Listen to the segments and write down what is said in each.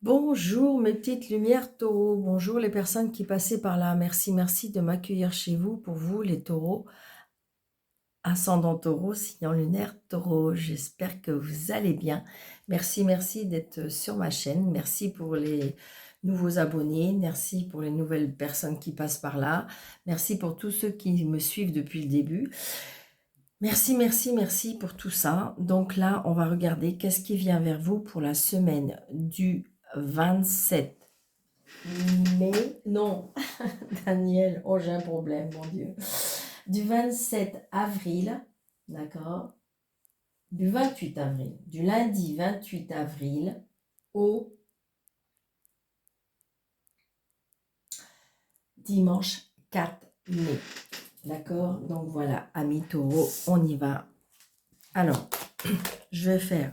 Bonjour mes petites lumières taureaux, bonjour les personnes qui passaient par là. Merci, merci de m'accueillir chez vous pour vous les taureaux, ascendant taureau, signe lunaire taureau. J'espère que vous allez bien. Merci, merci d'être sur ma chaîne. Merci pour les nouveaux abonnés. Merci pour les nouvelles personnes qui passent par là. Merci pour tous ceux qui me suivent depuis le début. Merci, merci, merci pour tout ça. Donc là, on va regarder qu'est-ce qui vient vers vous pour la semaine du 27 mai. Non, Daniel, oh j'ai un problème, mon Dieu. Du 27 avril, d'accord, du 28 avril, du lundi 28 avril au dimanche 4 mai. D'accord, donc voilà, amis taureaux, on y va. Alors, je vais faire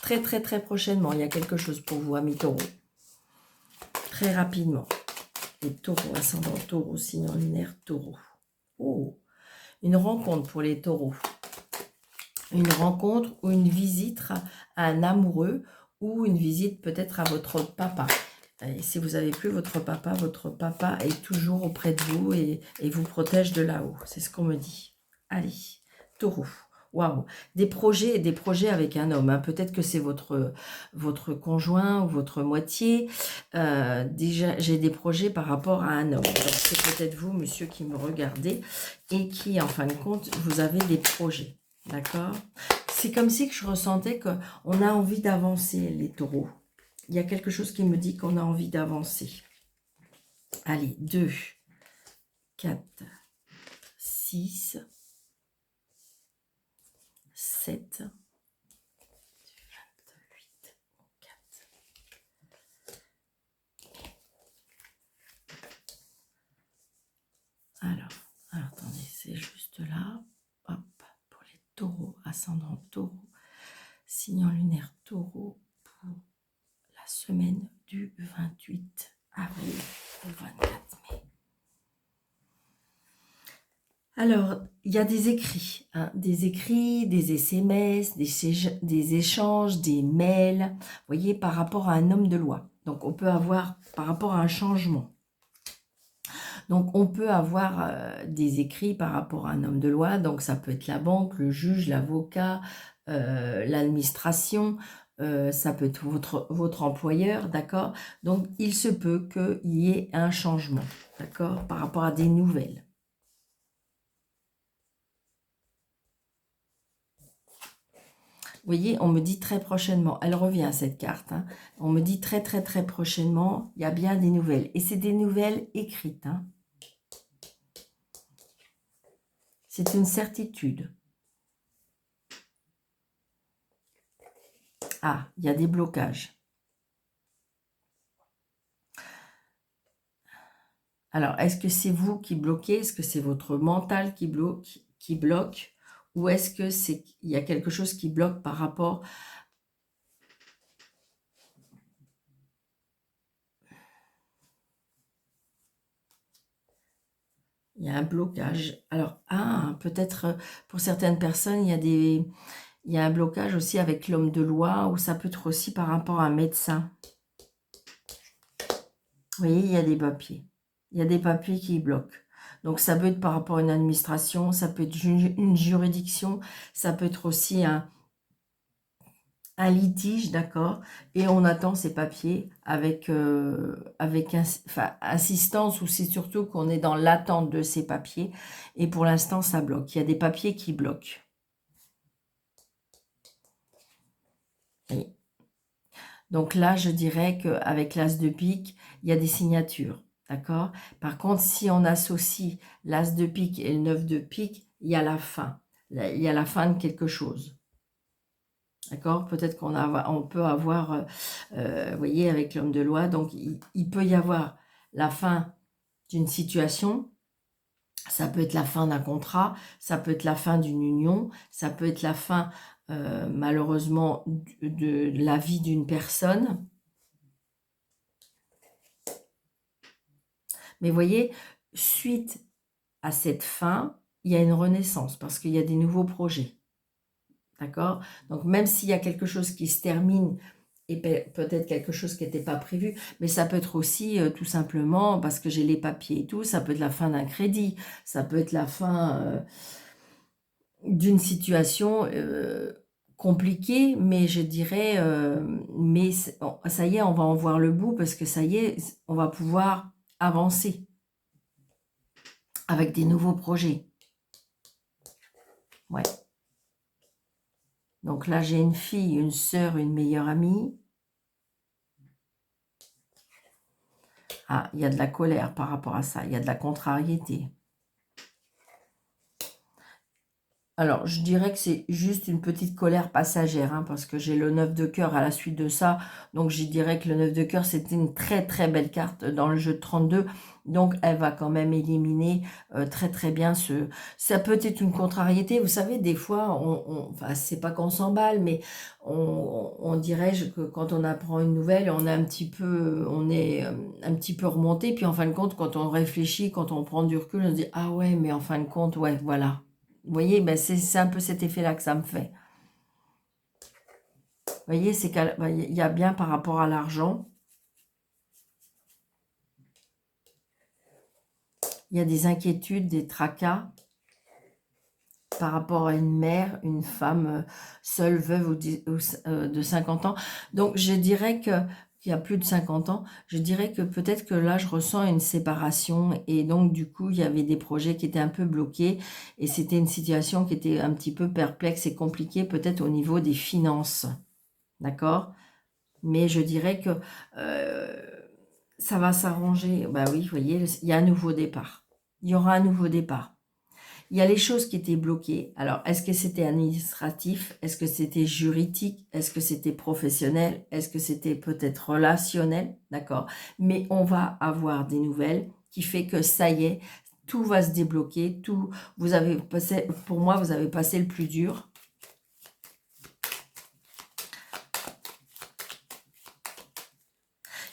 très très très prochainement, il y a quelque chose pour vous, amis taureaux. Très rapidement. Les taureaux, ascendant taureau, signe lunaire taureau. Oh, une rencontre pour les taureaux. Une rencontre ou une visite à un amoureux ou une visite peut-être à votre papa. Et si vous n'avez plus votre papa est toujours auprès de vous et vous protège de là-haut. C'est ce qu'on me dit. Allez, taureau. Waouh, des projets avec un homme. Hein. Peut-être que c'est votre conjoint ou votre moitié. Déjà, j'ai des projets par rapport à un homme. Donc, c'est peut-être vous, monsieur, qui me regardez et qui, en fin de compte, vous avez des projets. D'accord? C'est comme si que je ressentais qu'on a envie d'avancer, les taureaux. Il y a quelque chose qui me dit qu'on a envie d'avancer. Allez, 2, 4, 6, 7, 8, 4. Alors, attendez, c'est juste là. Hop, pour les taureaux, ascendant taureau, signe lunaire taureau, pour la semaine du 28 avril au 24 mai. Alors, il y a des écrits, hein, des SMS, des échanges, des mails, vous voyez, par rapport à un homme de loi. Donc, on peut avoir, par rapport à un changement. Donc, on peut avoir des écrits par rapport à un homme de loi. Donc, ça peut être la banque, le juge, l'avocat, l'administration, ça peut être votre employeur, d'accord? Donc, il se peut qu'il y ait un changement, d'accord, par rapport à des nouvelles. Vous voyez, on me dit très prochainement, elle revient cette carte, hein. On me dit très très très prochainement, il y a bien des nouvelles. Et c'est des nouvelles écrites. Hein. C'est une certitude. Ah, il y a des blocages. Alors, est-ce que c'est vous qui bloquez? Est-ce que c'est votre mental qui bloque? Ou est-ce que c'est il y a quelque chose qui bloque par rapport... Il y a un blocage. Alors, peut-être pour certaines personnes, il y a un blocage aussi avec l'homme de loi, ou ça peut être aussi par rapport à un médecin. Vous voyez, il y a des papiers. Il y a des papiers qui bloquent. Donc, ça peut être par rapport à une administration, ça peut être une juridiction, ça peut être aussi un litige, d'accord? Et on attend ces papiers avec insistance, ou c'est surtout qu'on est dans l'attente de ces papiers. Et pour l'instant, ça bloque. Il y a des papiers qui bloquent. Oui. Donc là, je dirais qu'avec l'as de pique, il y a des signatures, d'accord? Par contre, si on associe l'as de pique et le 9 de pique, il y a la fin. Il y a la fin de quelque chose. D'accord? Peut-être on peut avoir, vous voyez, avec l'homme de loi, donc il peut y avoir la fin d'une situation, ça peut être la fin d'un contrat, ça peut être la fin d'une union, ça peut être la fin, malheureusement, de la vie d'une personne. Mais vous voyez, suite à cette fin, il y a une renaissance parce qu'il y a des nouveaux projets. D'accord? Donc, même s'il y a quelque chose qui se termine et peut-être quelque chose qui n'était pas prévu, mais ça peut être aussi tout simplement, parce que j'ai les papiers et tout, ça peut être la fin d'un crédit, ça peut être la fin d'une situation compliquée, mais je dirais, mais bon, ça y est, on va en voir le bout, parce que ça y est, on va pouvoir avancer avec des nouveaux projets. Ouais. Donc là, j'ai une fille, une sœur, une meilleure amie. Ah, il y a de la colère par rapport à ça. Il y a de la contrariété. Alors, je dirais que c'est juste une petite colère passagère, hein, parce que j'ai le 9 de cœur à la suite de ça. Donc, je dirais que le 9 de cœur, c'était une très très belle carte dans le jeu de 32. Donc, elle va quand même éliminer très très bien ce... Ça peut être une contrariété. Vous savez, des fois, enfin, c'est pas qu'on s'emballe, mais on dirait que quand on apprend une nouvelle, on est un petit peu remonté. Puis, en fin de compte, quand on réfléchit, quand on prend du recul, on se dit « Ah ouais, mais en fin de compte, ouais, voilà ». Vous voyez, ben c'est un peu cet effet-là que ça me fait. Vous voyez, c'est qu'il y a bien par rapport à l'argent, il y a des inquiétudes, des tracas par rapport à une mère, une femme seule, veuve ou de 50 ans. Donc, je dirais que il y a plus de 50 ans, je dirais que peut-être que là, je ressens une séparation et donc, du coup, il y avait des projets qui étaient un peu bloqués et c'était une situation qui était un petit peu perplexe et compliquée, peut-être au niveau des finances, d'accord? Mais je dirais que ça va s'arranger. Bah oui, vous voyez, il y a un nouveau départ. Il y aura un nouveau départ. Il y a les choses qui étaient bloquées. Alors, est-ce que c'était administratif? Est-ce que c'était juridique? Est-ce que c'était professionnel? Est-ce que c'était peut-être relationnel? D'accord. Mais on va avoir des nouvelles qui fait que ça y est, tout va se débloquer. Vous avez passé, pour moi, vous avez passé le plus dur.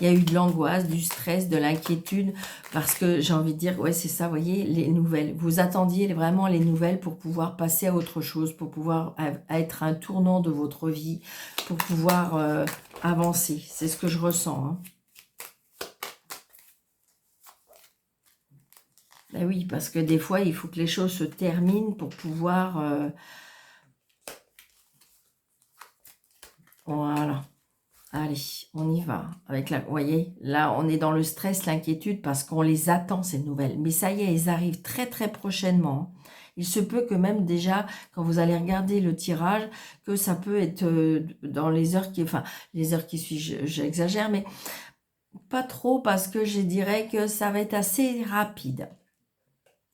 Il y a eu de l'angoisse, du stress, de l'inquiétude, parce que j'ai envie de dire, ouais, c'est ça, vous voyez, les nouvelles. Vous attendiez vraiment les nouvelles pour pouvoir passer à autre chose, pour pouvoir être un tournant de votre vie, pour pouvoir avancer. C'est ce que je ressens. Hein. Ben oui, parce que des fois, il faut que les choses se terminent pour pouvoir... Voilà. Allez, on y va. Avec la, vous voyez, là, on est dans le stress, l'inquiétude, parce qu'on les attend, ces nouvelles. Mais ça y est, elles arrivent très, très prochainement. Il se peut que même déjà, quand vous allez regarder le tirage, que ça peut être dans les heures qui... Enfin, les heures qui suivent, j'exagère, mais pas trop, parce que je dirais que ça va être assez rapide.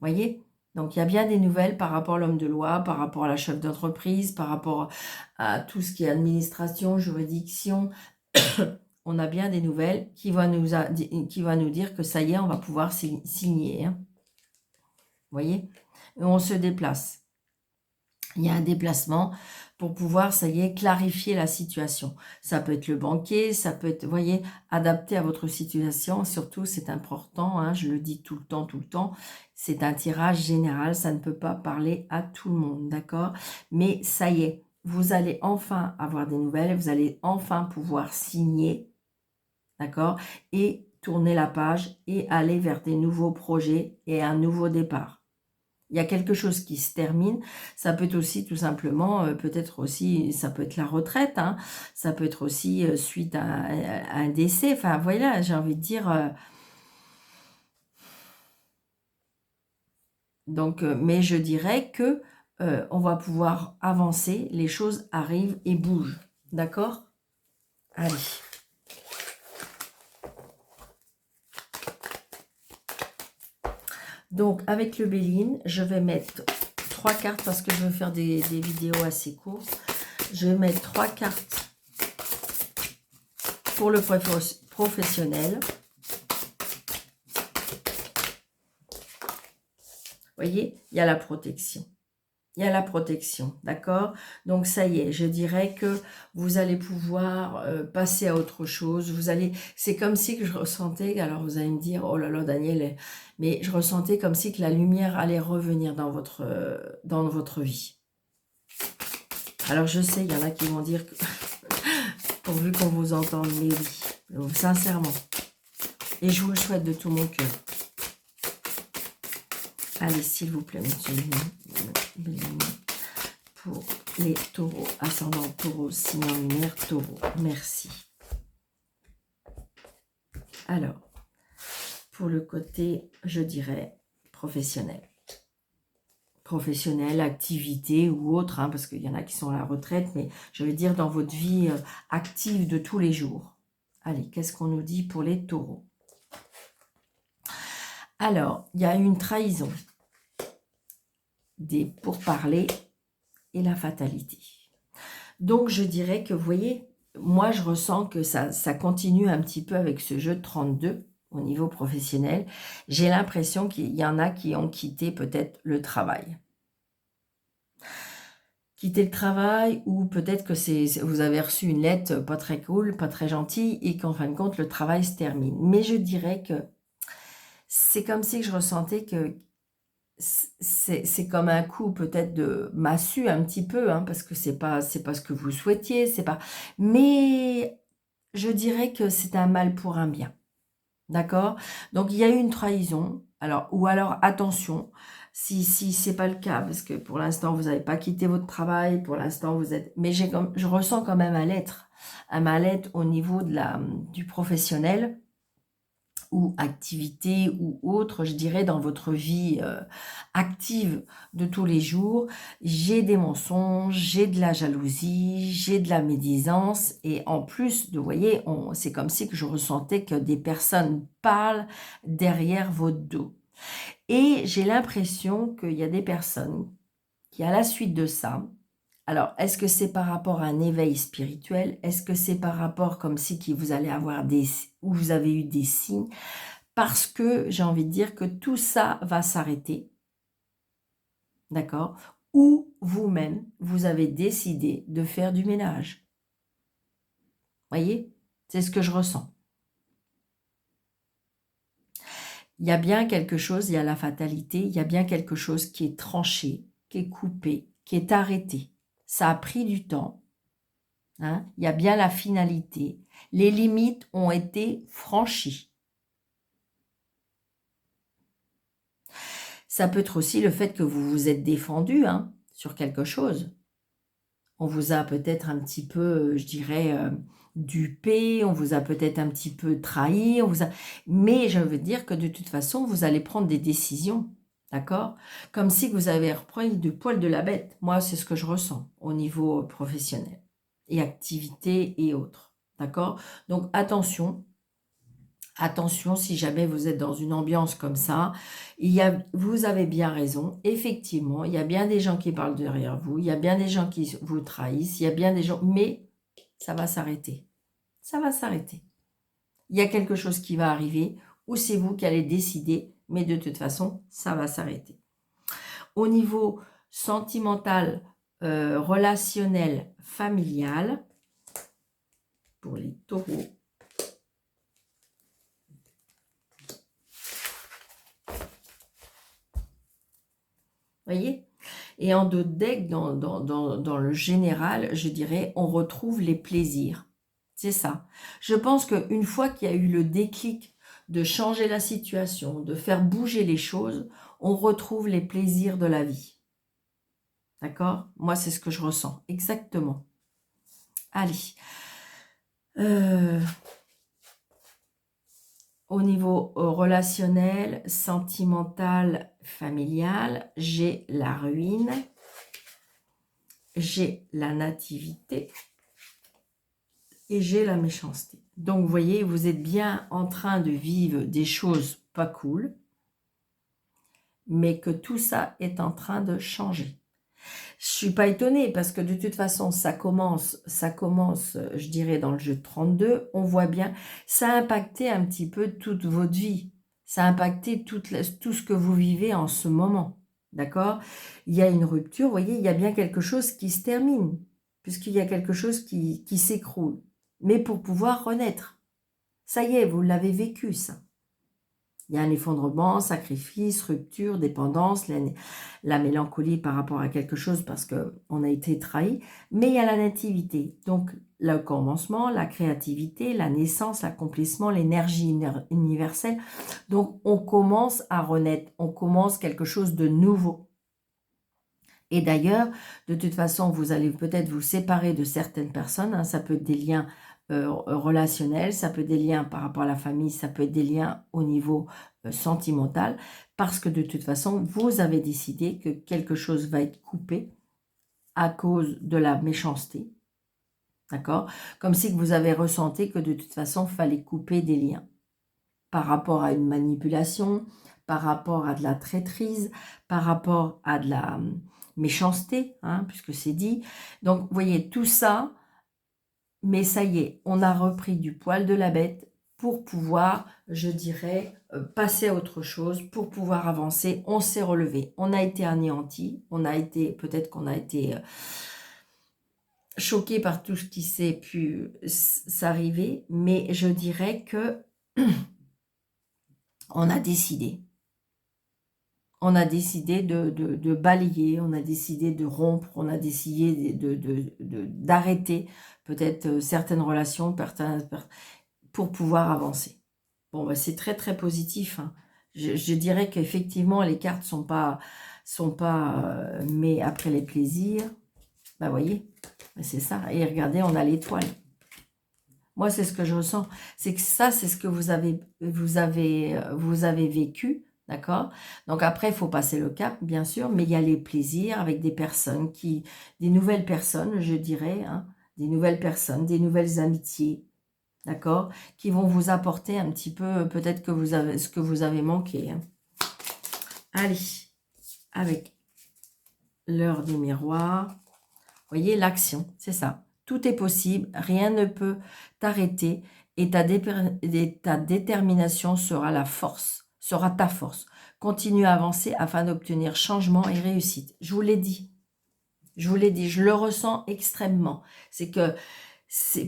Vous voyez ? Donc, il y a bien des nouvelles par rapport à l'homme de loi, par rapport à la chef d'entreprise, par rapport à tout ce qui est administration, juridiction. On a bien des nouvelles qui va nous dire que ça y est, on va pouvoir signer. Hein. Vous voyez? Et on se déplace. Il y a un déplacement pour pouvoir, ça y est, clarifier la situation. Ça peut être le banquier, ça peut être, vous voyez, adapté à votre situation. Surtout, c'est important, hein, je le dis tout le temps, c'est un tirage général, ça ne peut pas parler à tout le monde, d'accord? Mais ça y est, vous allez enfin avoir des nouvelles, vous allez enfin pouvoir signer, d'accord? Et tourner la page et aller vers des nouveaux projets et un nouveau départ. Il y a quelque chose qui se termine. Ça peut être aussi tout simplement, peut-être aussi, ça peut être la retraite. Hein, ça peut être aussi suite à un décès. Enfin, voilà, j'ai envie de dire... donc, mais je dirais que on va pouvoir avancer. Les choses arrivent et bougent. D'accord? Allez. Donc, avec le Béline, je vais mettre 3 cartes parce que je veux faire des vidéos assez courtes. Je vais mettre 3 cartes pour le professionnel. Vous voyez, il y a la protection. Il y a la protection, d'accord? Donc, ça y est, je dirais que vous allez pouvoir passer à autre chose. C'est comme si que je ressentais, alors vous allez me dire, oh là là, Daniel, mais je ressentais comme si que la lumière allait revenir dans votre vie. Alors, je sais, il y en a qui vont dire que pourvu qu'on vous entende, mais oui, sincèrement. Et je vous le souhaite de tout mon cœur. Allez, s'il vous plaît, monsieur Bélier, pour les taureaux, ascendant taureau, signe en lumière, taureau. Merci. Alors, pour le côté, je dirais, professionnel. Professionnel, activité ou autre, hein, parce qu'il y en a qui sont à la retraite, mais je veux dire dans votre vie active de tous les jours. Allez, qu'est-ce qu'on nous dit pour les taureaux? Alors, il y a une trahison, des pourparlers et la fatalité. Donc, je dirais que, vous voyez, moi, je ressens que ça continue un petit peu avec ce jeu de 32 au niveau professionnel. J'ai l'impression qu'il y en a qui ont quitté peut-être le travail. Quitter le travail, ou peut-être que vous avez reçu une lettre pas très cool, pas très gentille, et qu'en fin de compte, le travail se termine. Mais je dirais que c'est comme si je ressentais que c'est comme un coup peut-être de massue un petit peu, hein, parce que c'est pas ce que vous souhaitiez, c'est pas. Mais je dirais que c'est un mal pour un bien. D'accord? Donc, il y a eu une trahison. Alors, ou alors, attention, si c'est pas le cas, parce que pour l'instant, vous n'avez pas quitté votre travail, pour l'instant, vous êtes... Mais je ressens quand même un mal-être au niveau du professionnel, ou activité, ou autre, je dirais, dans votre vie active de tous les jours. J'ai des mensonges, j'ai de la jalousie, j'ai de la médisance, et en plus, vous voyez, c'est comme si que je ressentais que des personnes parlent derrière votre dos. Et j'ai l'impression qu'il y a des personnes qui, à la suite de ça, alors, est-ce que c'est par rapport à un éveil spirituel? Est-ce que c'est par rapport comme si vous allez avoir ou vous avez eu des signes? Parce que j'ai envie de dire que tout ça va s'arrêter, d'accord? Ou vous-même, vous avez décidé de faire du ménage. Voyez? C'est ce que je ressens. Il y a bien quelque chose, il y a la fatalité, il y a bien quelque chose qui est tranché, qui est coupé, qui est arrêté. Ça a pris du temps. Hein? Il y a bien la finalité. Les limites ont été franchies. Ça peut être aussi le fait que vous vous êtes défendu, hein, sur quelque chose. On vous a peut-être un petit peu, je dirais, dupé, on vous a peut-être un petit peu trahi, mais je veux dire que de toute façon, vous allez prendre des décisions, d'accord? Comme si vous avez repris du poil de la bête. Moi, c'est ce que je ressens au niveau professionnel et activité et autres, d'accord? Donc, attention. Attention, si jamais vous êtes dans une ambiance comme ça, vous avez bien raison. Effectivement, il y a bien des gens qui parlent derrière vous, il y a bien des gens qui vous trahissent, il y a bien des gens... Mais ça va s'arrêter. Ça va s'arrêter. Il y a quelque chose qui va arriver, ou c'est vous qui allez décider, mais de toute façon, ça va s'arrêter. Au niveau sentimental, relationnel, familial, pour les taureaux, voyez? Et en dos de deck, dans le général, je dirais, on retrouve les plaisirs. C'est ça. Je pense qu'une fois qu'il y a eu le déclic de changer la situation, de faire bouger les choses, on retrouve les plaisirs de la vie. D'accord? Moi, c'est ce que je ressens. Exactement. Allez. Au niveau relationnel, sentimental, familial, j'ai la ruine, j'ai la nativité et j'ai la méchanceté. Donc, vous voyez, vous êtes bien en train de vivre des choses pas cool, mais que tout ça est en train de changer. Je suis pas étonnée parce que de toute façon, ça commence, je dirais, dans le jeu de 32. On voit bien, ça a impacté un petit peu toute votre vie. Ça a impacté tout ce que vous vivez en ce moment. D'accord? Il y a une rupture, vous voyez, il y a bien quelque chose qui se termine, puisqu'il y a quelque chose qui s'écroule. Mais pour pouvoir renaître. Ça y est, vous l'avez vécu, ça. Il y a un effondrement, sacrifice, rupture, dépendance, la mélancolie par rapport à quelque chose parce qu'on a été trahi. Mais il y a la nativité. Donc, le commencement, la créativité, la naissance, l'accomplissement, l'énergie universelle. Donc, on commence à renaître. On commence quelque chose de nouveau. Et d'ailleurs, de toute façon, vous allez peut-être vous séparer de certaines personnes. Hein, ça peut être des liens relationnels, ça peut être des liens par rapport à la famille, ça peut être des liens au niveau sentimental, parce que de toute façon, vous avez décidé que quelque chose va être coupé à cause de la méchanceté. D'accord? Comme si vous avez ressenti que de toute façon, il fallait couper des liens par rapport à une manipulation, par rapport à de la traîtrise, par rapport à de la méchanceté, hein, puisque c'est dit. Donc, vous voyez, tout ça, mais ça y est, on a repris du poil de la bête pour pouvoir, je dirais, passer à autre chose, pour pouvoir avancer. On s'est relevé, on a été anéanti, on a été, peut-être qu'on a été choqué par tout ce qui s'est pu s'arriver, mais je dirais que on a décidé. On a décidé de balayer, on a décidé de rompre, on a décidé d'arrêter peut-être certaines relations pour pouvoir avancer. Bon, bah, c'est très très positif. Hein. Je dirais qu'effectivement, les cartes sont pas mais après les plaisirs, bah voyez, c'est ça. Et regardez, on a l'étoile. Moi, c'est ce que je ressens. C'est que ça, c'est ce que vous avez vécu. D'accord? Donc après, il faut passer le cap, bien sûr, mais il y a les plaisirs avec des personnes des nouvelles personnes, je dirais, hein, des nouvelles personnes, des nouvelles amitiés, d'accord? Qui vont vous apporter un petit peu, peut-être que ce que vous avez manqué. Hein. Allez, avec l'heure des miroirs, vous voyez, l'action, c'est ça. Tout est possible, rien ne peut t'arrêter et ta détermination sera sera ta force. Continue à avancer afin d'obtenir changement et réussite. Je vous l'ai dit, je le ressens extrêmement. C'est que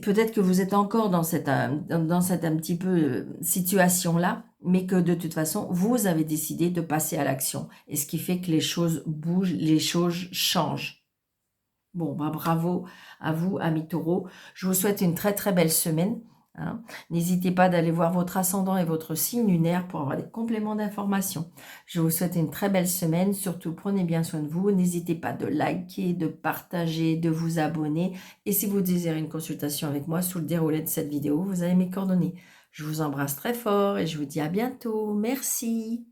peut-être que vous êtes encore dans cette un petit peu situation-là, mais que de toute façon, vous avez décidé de passer à l'action. Et ce qui fait que les choses bougent, les choses changent. Bon, bah, bravo à vous, amis taureaux. Je vous souhaite une très très belle semaine. Hein. N'hésitez pas d'aller voir votre ascendant et votre signe lunaire pour avoir des compléments d'information. Je vous souhaite une très belle semaine. Surtout, prenez bien soin de vous. N'hésitez pas de liker, de partager, de vous abonner. Et si vous désirez une consultation avec moi sous le déroulé de cette vidéo, vous avez mes coordonnées. Je vous embrasse très fort et je vous dis à bientôt. Merci.